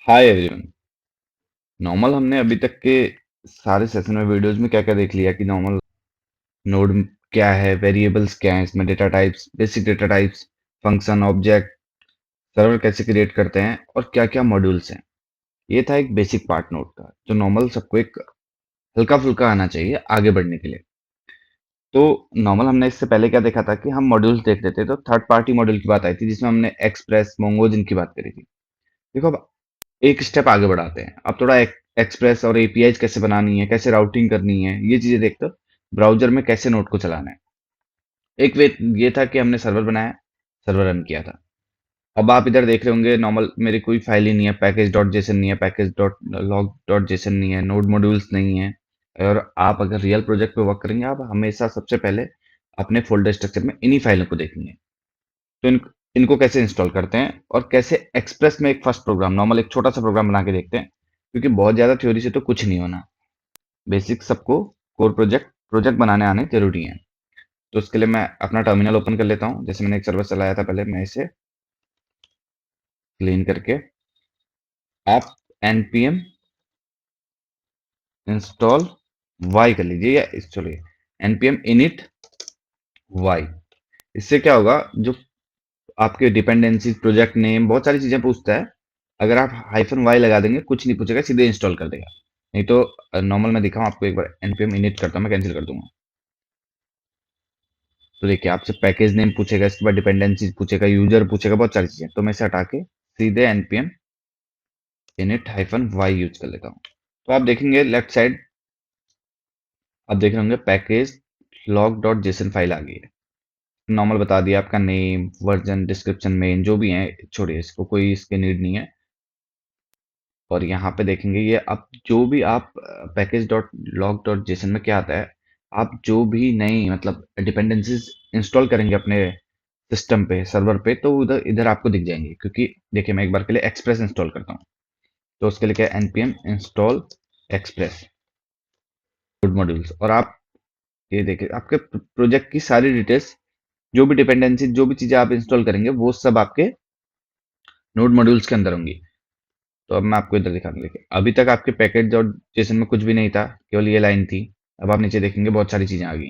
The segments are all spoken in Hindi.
Hi everyone. नॉर्मल हमने अभी तक के सारे सेशन में वीडियोस में क्या क्या देख लिया कि नॉर्मल नोड क्या है, वेरिएबल्स क्या है, इसमें data types, basic data types, function, object, server कैसे क्रिएट करते हैं और क्या क्या मॉड्यूल्स हैं। ये था एक बेसिक पार्ट नोड का जो नॉर्मल सबको एक हल्का फुल्का आना चाहिए आगे बढ़ने के लिए। तो नॉर्मल हमने इससे पहले क्या देखा था कि हम मॉड्यूल्स देख रहे थे, तो थर्ड पार्टी मॉड्यूल की बात आई थी जिसमें हमने एक्सप्रेस, मोंगोज इनकी बात करी थी। देखो अब एक स्टेप आगे बढ़ाते हैं। अब थोड़ा एक्सप्रेस और एपीआईज कैसे बनानी है, कैसे राउटिंग करनी है, ये चीजें देखते हो। ब्राउजर में कैसे नोड को चलाना है। एक वे ये था कि हमने सर्वर बनाया, सर्वर रन किया था। अब आप इधर देख रहे होंगे नॉर्मल मेरी कोई फाइल ही नहीं है, पैकेज डॉट जेसन नहीं है, package dot log dot Jason नहीं है, नोड मॉड्यूल्स नहीं है। और आप अगर रियल प्रोजेक्ट पे वर्क करेंगे, आप हमेशा सबसे पहले अपने फोल्डर स्ट्रक्चर में इन्हीं फाइलों को देखेंगे। तो इनको कैसे इंस्टॉल करते हैं और कैसे एक्सप्रेस में एक फर्स्ट प्रोग्राम, नॉर्मल एक छोटा सा प्रोग्राम बना के देखते हैं, क्योंकि बहुत ज़्यादा थ्योरी से तो कुछ नहीं होना। बेसिक सबको कोर प्रोजेक्ट प्रोजेक्ट बनाने आने जरूरी है। तो उसके लिए मैं अपना टर्मिनल ओपन कर लेता हूँ। जैसे मैंने एक सर्वर चलाया था पहले, मैं इसे क्लीन करके आप npm इंस्टॉल y कर लीजिए, या चलिए npm init y। इससे क्या होगा, जो आपके डिपेंडेंसी, प्रोजेक्ट नेम, बहुत सारी चीजें पूछता है। अगर आप हाइफन वाई लगा देंगे कुछ नहीं पूछेगा, सीधे इंस्टॉल कर देगा। नहीं तो नॉर्मल मैं दिखाऊं आपको, एक बार npm init करता हूं, मैं कैंसिल कर दूंगा। तो देखिए आपसे पैकेज नेम पूछेगा, इसके बाद डिपेंडेंसी पूछेगा, यूजर पूछेगा, बहुत सारी चीजें। तो मैं इसे हटा के सीधे npm init hyphen y use कर लेता हूँ। तो आप देखेंगे लेफ्ट साइड, आप देख रहे होंगे package log dot JSON file आ गई है। नॉर्मल बता दिया आपका नेम, वर्जन, डिस्क्रिप्शन, मेन, जो भी है छोड़िए, इसको कोई इसके नीड नहीं है। और यहाँ पे देखेंगे ये, अब जो भी आप package dot log dot Jason में क्या आता है, आप जो भी नई मतलब डिपेंडेंसीज इंस्टॉल करेंगे अपने सिस्टम पे, सर्वर पे, तो उधर इधर आपको दिख जाएंगे। क्योंकि देखिए मैं एक बार के लिए एक्सप्रेस इंस्टॉल करता हूँ। तो उसके लिए क्या, npm install express good modules. और आप ये देखिए आपके प्रोजेक्ट की सारी डिटेल्स, जो भी डिपेंडेंसी, जो भी चीजें आप इंस्टॉल करेंगे, वो सब आपके नोड मॉड्यूल्स के अंदर होंगी। तो अब मैं आपको इधर दिखाने लगे, अभी तक आपके पैकेज और जेसन में कुछ भी नहीं था, केवल ये लाइन थी। अब आप नीचे देखेंगे बहुत सारी चीजें आ गई।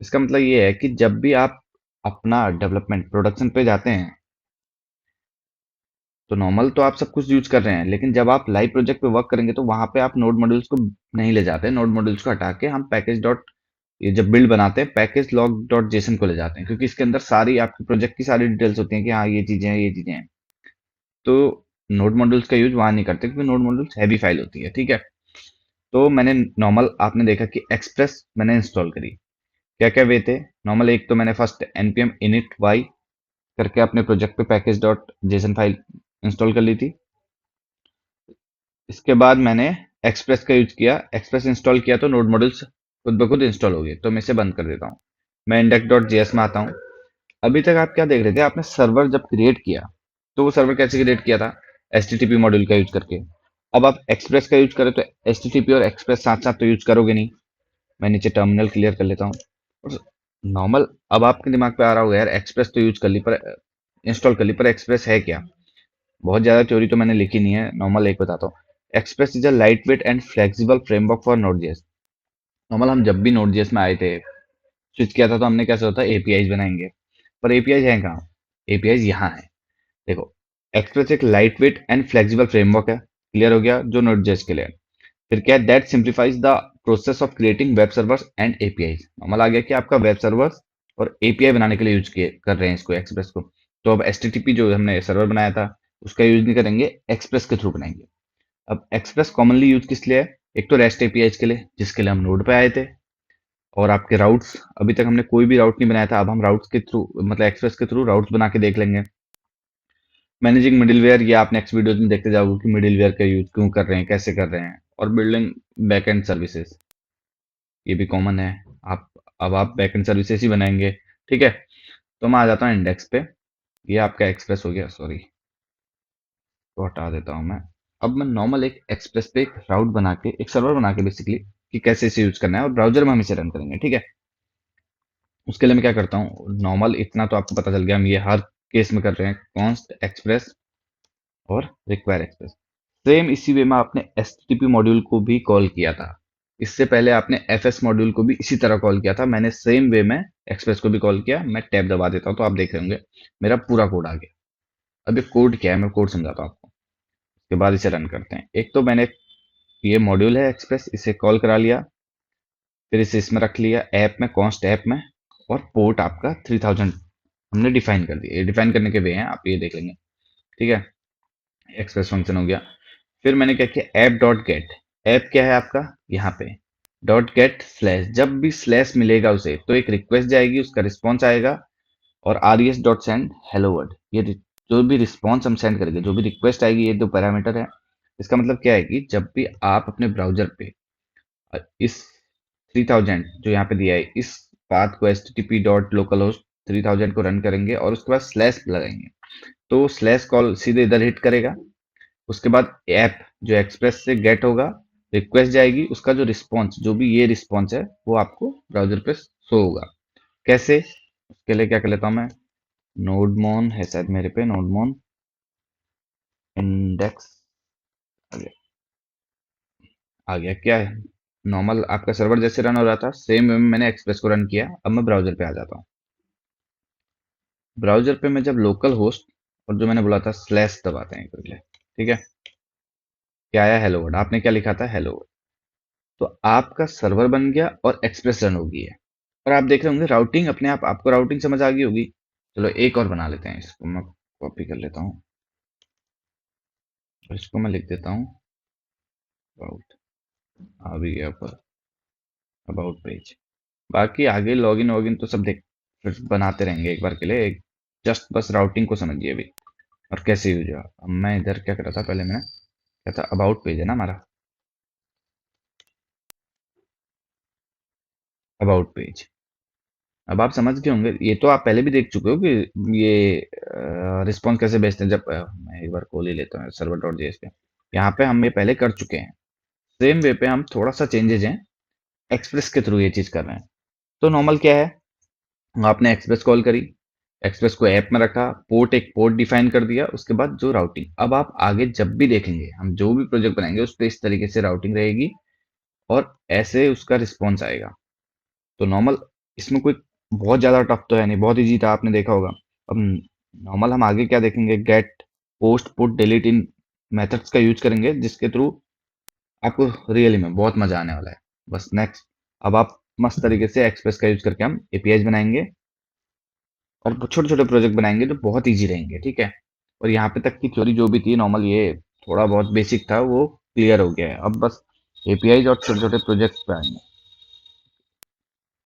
इसका मतलब ये है कि जब भी आप अपना डेवलपमेंट प्रोडक्शन पे जाते हैं, तो नॉर्मल तो आप सब कुछ यूज कर रहे हैं, लेकिन जब आप लाइव प्रोजेक्ट पे वर्क करेंगे तो वहां पे आप नोड मॉड्यूल्स को नहीं ले जाते। नोड मॉड्यूल्स को हटा के हम पैकेज डॉट, ये जब बिल्ड बनाते हैं, पैकेज लॉग डॉट जेसन को ले जाते हैं, क्योंकि इसके अंदर सारी आपके प्रोजेक्ट की सारी डिटेल्स होती हैं कि हाँ ये चीजें हैं, ये चीजें हैं। तो नोड मॉड्यूल्स का यूज वहां नहीं करते, क्योंकि नोड मॉड्यूल्स हैवी फाइल होती है, ठीक है। तो मैंने नॉर्मल, आपने देखा कि एक्सप्रेस मैंने इंस्टॉल करी। क्या क्या वे थे नॉर्मल, एक तो मैंने फर्स्ट npm init y करके अपने प्रोजेक्ट पे package dot JSON file install कर ली थी। इसके बाद मैंने एक्सप्रेस का यूज किया, एक्सप्रेस इंस्टॉल किया तो नोड मॉड्यूल्स खुद ब खुद इंस्टॉल हो गए। तो मैं इसे बंद कर देता हूँ। मैं इंडेक्स डॉट जेएस में आता हूँ। अभी तक आप क्या देख रहे थे, आपने सर्वर जब क्रिएट किया, तो वो सर्वर कैसे क्रिएट किया था, HTTP मॉड्यूल का यूज करके। अब आप एक्सप्रेस का यूज करें तो HTTP और एक्सप्रेस साथ साथ तो यूज करोगे नहीं। मैं नीचे टर्मिनल क्लियर कर लेता हूँ। और नॉर्मल अब आपके दिमाग पे आ रहा होगा, यार एक्सप्रेस तो यूज कर ली, पर इंस्टॉल कर ली, पर एक्सप्रेस है क्या। बहुत ज्यादा थ्योरी तो मैंने लिखी नहीं है, नॉर्मल एक बताता हूँ। Express is a light weight and flexible framework for Node.js. Normal हम जब भी नोड.js में आए थे, स्विच किया था, तो हमने क्या सोचा था, एपीआईज बनाएंगे। पर एपीआईज है कहाँ, एपीआईज यहाँ है। देखो, एक्सप्रेस एक light weight and flexible framework है, क्लियर हो गया, जो नोड.js के लिए है। फिर क्या है, that simplifies the process of creating web servers and APIs. Normal आ गया कि आपका वेब सर्वर्स और एपीआई बनाने के लिए यूज किए कर रहे हैं इसको, एक्सप्रेस को। तो अब एचटीटीपी जो हमने सर्वर बनाया था, उसका यूज नहीं करेंगे, एक्सप्रेस के थ्रू बनाएंगे। अब एक्सप्रेस कॉमनली यूज किस लिए है, एक तो रेस्ट एपीआईज के लिए, जिसके लिए हम नोड पे आए थे। और आपके राउट्स, अभी तक हमने कोई भी राउट नहीं बनाया था, अब हम राउट्स के थ्रू, मतलब एक्सप्रेस के थ्रू राउट्स बना के देख लेंगे। मैनेजिंग मिडिलवेयर, ये आप नेक्स्ट वीडियोस में देखते जाओगे कि मिडिलवेयर का यूज क्यों कर रहे हैं, कैसे कर रहे हैं। और बिल्डिंग बैकएंड सर्विसेज, ये भी कॉमन है। आप अब आप बैकएंड सर्विसेज ही बनाएंगे, ठीक है। तो मैं आ जाता हूँ इंडेक्स पे। ये आपका एक्सप्रेस हो गया, सॉरी, तो हटा देता हूँ मैं। अब मैं नॉर्मल एक एक्सप्रेस पे एक राउट बना के, एक सर्वर बना के बेसिकली, कि कैसे इसे यूज करना है, और ब्राउजर में हम इसे रन करेंगे, ठीक है। उसके लिए मैं क्या करता हूँ, नॉर्मल इतना तो आपको पता चल गया, हम ये हर केस में कर रहे हैं, कॉन्स्ट एक्सप्रेस और रिक्वायर एक्सप्रेस। सेम इसी वे में आपने एचटीटीपी मॉड्यूल को भी कॉल किया था। इससे पहले आपने एफएस मॉड्यूल को भी इसी तरह कॉल किया था। मैंने सेम वे में एक्सप्रेस को भी कॉल किया। मैं टैब दबा देता हूँ तो आप देख रहे होंगे मेरा पूरा कोड आ गया। अब ये कोड क्या है, मैं कोड समझाता हूँ आपको, उसके बाद इसे रन करते हैं। एक तो मैंने ये मॉड्यूल है एक्सप्रेस, इसे कॉल करा लिया, फिर इसे इसमें रख लिया ऐप में, कॉन्स्ट ऐप में, और पोर्ट आपका 3000 हमने डिफाइन कर दिया। ये डिफाइन करने के वे हैं, आप ये देख लेंगे। ठीक है, एक्सप्रेस फंक्शन हो गया। फिर मैंने क्या किया, ऐप डॉट गेट। ऐप क्या है आपका, यहाँ पे डॉट गेट स्लैश, जब भी स्लैश मिलेगा उसे तो एक रिक्वेस्ट जाएगी, उसका रिस्पॉन्स आएगा, और res dot send hello word. ये जो भी रिस्पॉन्स हम सेंड करेंगे, जो भी रिक्वेस्ट आएगी, ये दो पैरामीटर है। इसका मतलब क्या है कि जब भी आप अपने ब्राउजर पे इस 3000 जो यहाँ पे दिया है, इस पाथ को http डॉट लोकल होस्ट 3000 को रन करेंगे और उसके बाद स्लैश लगाएंगे, तो स्लैश कॉल सीधे इधर हिट करेगा। उसके बाद ऐप जो एक्सप्रेस से गेट होगा, रिक्वेस्ट जाएगी, उसका जो रिस्पॉन्स, जो भी ये रिस्पॉन्स है, वो आपको ब्राउजर पे शो होगा। कैसे, उसके लिए क्या कर लेता हूँ मैं, नोडमोन है शायद मेरे पे, नोडमोन इंडेक्स आ गया। क्या है, नॉर्मल आपका सर्वर जैसे रन हो रहा था, सेम वे में मैंने एक्सप्रेस को रन किया। अब मैं ब्राउजर पे आ जाता हूँ। ब्राउजर पे मैं जब लोकल होस्ट और जो मैंने बोला था स्लैश दबाते हैं करके, ठीक है, क्या आया, हेलो वर्ड। आपने क्या लिखा था, हेलो वर्ड। तो आपका सर्वर बन गया और एक्सप्रेस रन हो गई है। और आप देख रहे होंगे राउटिंग अपने आप, आपको राउटिंग समझ आ गई होगी। चलो एक और बना लेते हैं, इसको मैं कॉपी कर लेता हूँ और इसको मैं लिख देता हूँ अबाउट। आ भी गया ऊपर, अबाउट पेज। बाकी आगे लॉगिन वॉगिन तो सब देख फिर बनाते रहेंगे एक बार के लिए, एक जस्ट बस राउटिंग को समझिए अभी और कैसे यूज हुआ। अब मैं इधर क्या कर रहा था, पहले मैंने क्या था, अबाउट पेज है ना हमारा, अबाउट पेज। अब आप समझ गए होंगे, ये तो आप पहले भी देख चुके हो कि ये रिस्पॉन्स कैसे भेजते हैं। जब मैं एक बार खोल ही लेता हूँ सर्वर डॉट जेएस पे, यहाँ पे हम ये पहले कर चुके हैं। सेम वे पे हम थोड़ा सा चेंजेज हैं, एक्सप्रेस के थ्रू ये चीज कर रहे हैं। तो नॉर्मल क्या है, आपने एक्सप्रेस कॉल करी, एक्सप्रेस को ऐप में रखा, पोर्ट एक पोर्ट डिफाइन कर दिया, उसके बाद जो राउटिंग, अब आप आगे जब भी देखेंगे, हम जो भी प्रोजेक्ट बनाएंगे उस पर इस तरीके से राउटिंग रहेगी और ऐसे उसका रिस्पॉन्स आएगा। तो नॉर्मल इसमें कोई बहुत ज़्यादा टफ तो है नहीं, बहुत ईजी था, आपने देखा होगा। अब नॉर्मल हम आगे क्या देखेंगे, गेट, पोस्ट, पुट, डिलीट, इन मेथड्स का यूज करेंगे, जिसके थ्रू आपको रियली में बहुत मजा आने वाला है। बस नेक्स्ट, अब आप मस्त तरीके से एक्सप्रेस का यूज करके हम एपीआईज बनाएंगे और छोटे छोटे प्रोजेक्ट बनाएंगे जो बहुत ईजी रहेंगे। ठीक है, और यहाँ पे तक की थ्योरी जो भी थी नॉर्मल, ये थोड़ा बहुत बेसिक था, वो क्लियर हो गया है। अब बस एपीआईज और छोटे छोटे प्रोजेक्ट्स पे आएंगे।